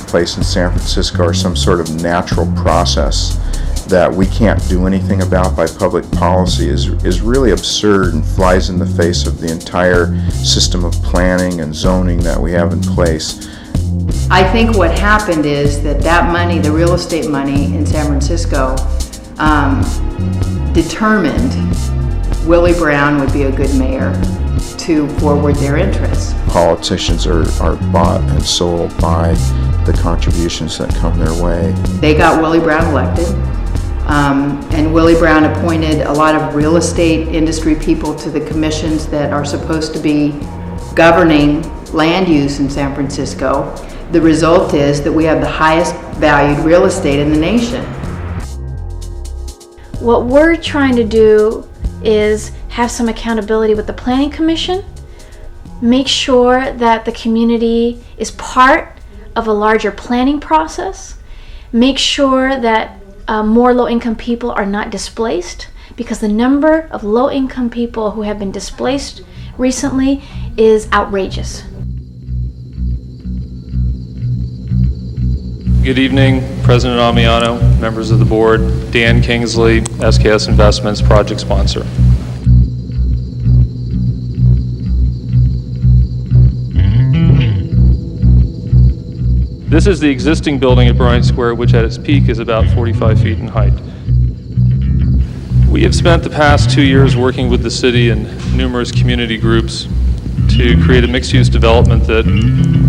place in San Francisco are some sort of natural process that we can't do anything about by public policy is really absurd and flies in the face of the entire system of planning and zoning that we have in place. I think what happened is that money, the real estate money in San Francisco, determined Willie Brown would be a good mayor to forward their interests. Politicians are bought and sold by the contributions that come their way. They got Willie Brown elected, and Willie Brown appointed a lot of real estate industry people to the commissions that are supposed to be governing land use in San Francisco. The result is that we have the highest valued real estate in the nation. What we're trying to do is have some accountability with the Planning Commission, make sure that the community is part of a larger planning process, make sure that more low-income people are not displaced, because the number of low-income people who have been displaced recently is outrageous. Good evening, President Amiano, members of the board, Dan Kingsley, SKS Investments project sponsor. This is the existing building at Bryant Square, which at its peak is about 45 feet in height. We have spent the past 2 years working with the city and numerous community groups to create a mixed-use development that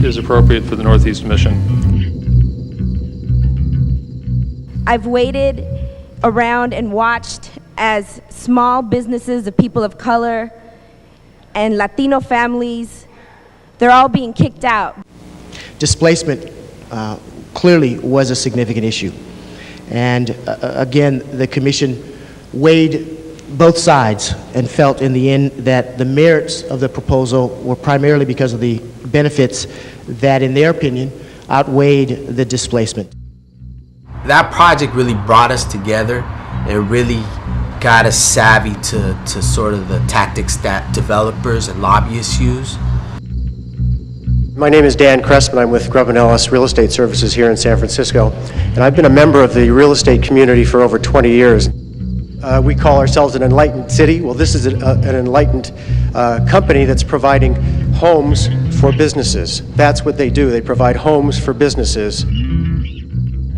is appropriate for the Northeast Mission. I've waited around and watched as small businesses of people of color and Latino families, they're all being kicked out. Displacement clearly was a significant issue. And again, the commission weighed both sides and felt in the end that the merits of the proposal were primarily because of the benefits that, in their opinion, outweighed the displacement. That project really brought us together and really got us savvy to sort of the tactics that developers and lobbyists use. My name is Dan Crespin. I'm with Grubb & Ellis Real Estate Services here in San Francisco, and I've been a member of the real estate community for over 20 years. We call ourselves an enlightened city. Well, this is an enlightened company that's providing homes for businesses. That's what they do. They provide homes for businesses.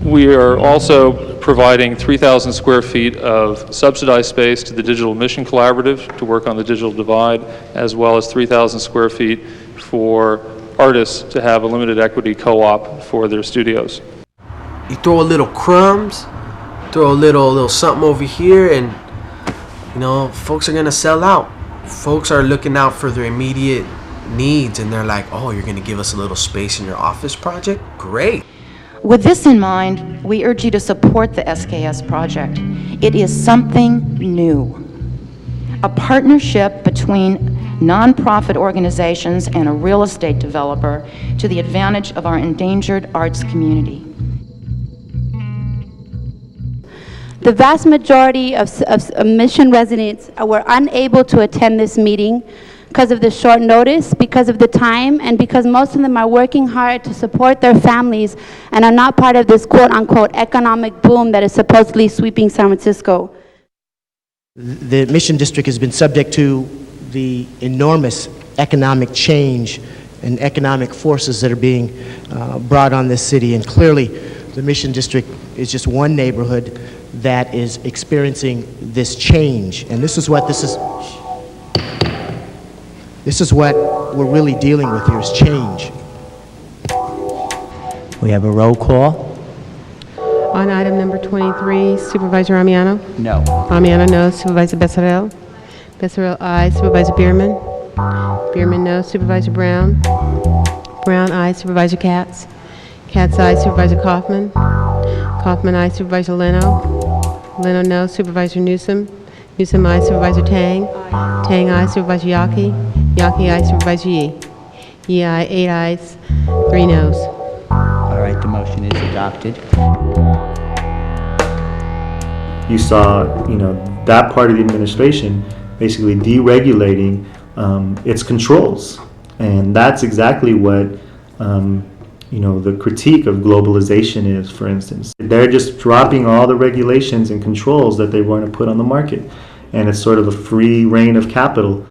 We are also providing 3,000 square feet of subsidized space to the Digital Mission Collaborative to work on the digital divide, as well as 3,000 square feet for artists to have a limited equity co-op for their studios. You throw a little crumbs, throw a little something over here, and you know, folks are gonna sell out. Folks are looking out for their immediate needs, and they're like, oh, you're gonna give us a little space in your office project? Great. With this in mind, we urge you to support the SKS project. It is something new, a partnership between nonprofit organizations and a real estate developer to the advantage of our endangered arts community. The vast majority of Mission residents were unable to attend this meeting because of the short notice, because of the time, and because most of them are working hard to support their families and are not part of this quote-unquote economic boom that is supposedly sweeping San Francisco. The Mission District has been subject to the enormous economic change and economic forces that are being brought on this city, and clearly the Mission District is just one neighborhood that is experiencing this change, and this is what we're really dealing with here, is change. We have a roll call. On item number 23, Supervisor Amiano? No. Amiano, no. Supervisor Becerril? Becerril, aye. Supervisor Bierman? Bierman, no. Supervisor Brown? Brown, aye. Supervisor Katz? Katz, aye. Supervisor Kaufman? Kaufman, aye. Supervisor Leno? Leno, no. Supervisor Newsom? Newsom, aye. Supervisor Tang? Tang, aye. Supervisor Yaki? Yaki, aye. Supervisor Yee? Yee, aye. 8 ayes, 3 noes. All right, the motion is adopted. You saw, that part of the administration basically deregulating its controls, and that's exactly what the critique of globalization is, for instance. They're just dropping all the regulations and controls that they want to put on the market. And it's sort of a free reign of capital.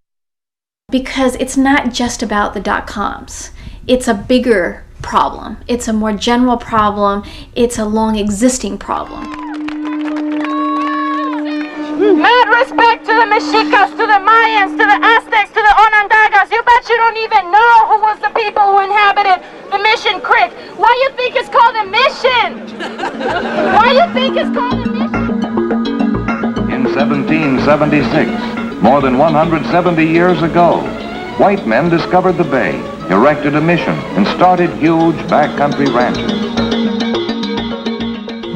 Because it's not just about the .coms. It's a bigger problem. It's a more general problem. It's a long existing problem. Mad respect to the Mexicas, to the Mayans, to the Aztecs, to the Onondagas. You bet you don't even know who was the people who inhabited the Mission Creek. Why you think it's called a mission? Why you think it's called a mission? In 1776, more than 170 years ago, white men discovered the bay, erected a mission, and started huge backcountry ranches.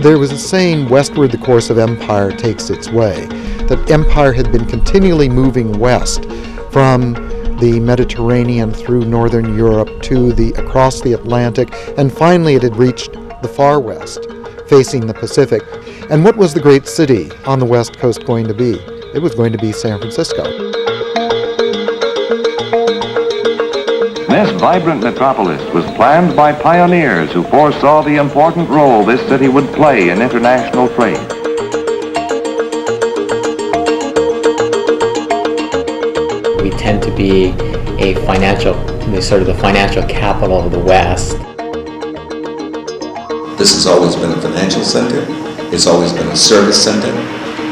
There was a saying, westward the course of empire takes its way, that empire had been continually moving west from the Mediterranean through northern Europe to across the Atlantic, and finally it had reached the far west, facing the Pacific. And what was the great city on the west coast going to be? It was going to be San Francisco. This vibrant metropolis was planned by pioneers who foresaw the important role this city would play in international trade. We tend to be the financial capital of the West. This has always been a financial center. It's always been a service center.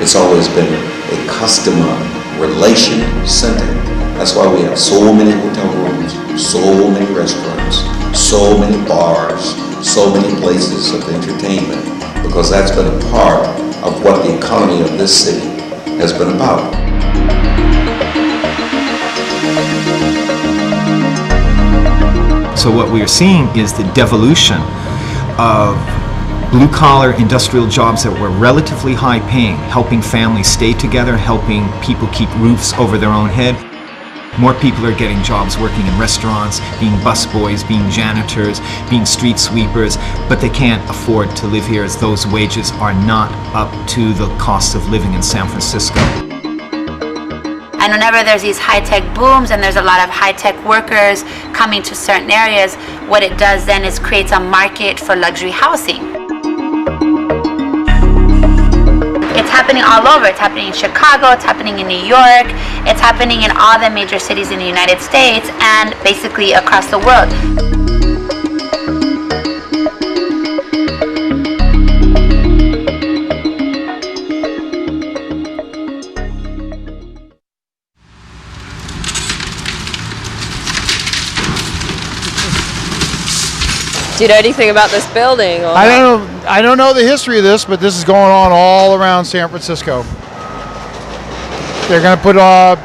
It's always been a customer relation center. That's why we have so many hotel rooms, so many restaurants, so many bars, so many places of entertainment, because that's been a part of what the economy of this city has been about. So what we are seeing is the devolution of blue-collar industrial jobs that were relatively high-paying, helping families stay together, helping people keep roofs over their own head. More people are getting jobs working in restaurants, being busboys, being janitors, being street sweepers, but they can't afford to live here as those wages are not up to the cost of living in San Francisco. And whenever there's these high-tech booms and there's a lot of high-tech workers coming to certain areas, what it does then is creates a market for luxury housing. It's happening all over. It's happening in Chicago, it's happening in New York, it's happening in all the major cities in the United States and basically across the world. Do you know anything about this building? Or I don't know the history of this, but this is going on all around San Francisco. They're going to put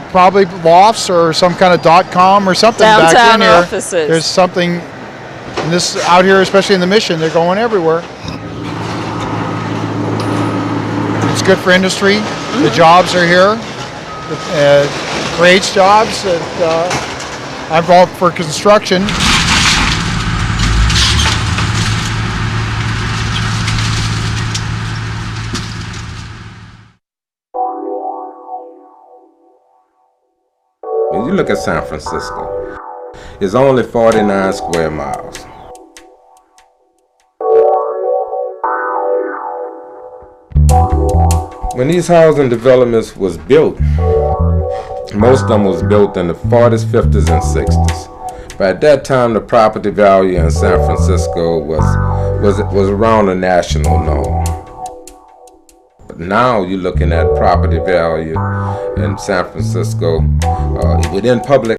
probably lofts or some kind of .com or something downtown back in here. Offices. There's something in this out here, especially in the Mission. They're going everywhere. It's good for industry. Mm-hmm. The jobs are here. It creates jobs. I'm going for construction. When you look at San Francisco, it's only 49 square miles. When these housing developments was built, most of them was built in the 40s, 50s, and 60s. But at that time, the property value in San Francisco was around the national norm. But now you're looking at property value in San Francisco within public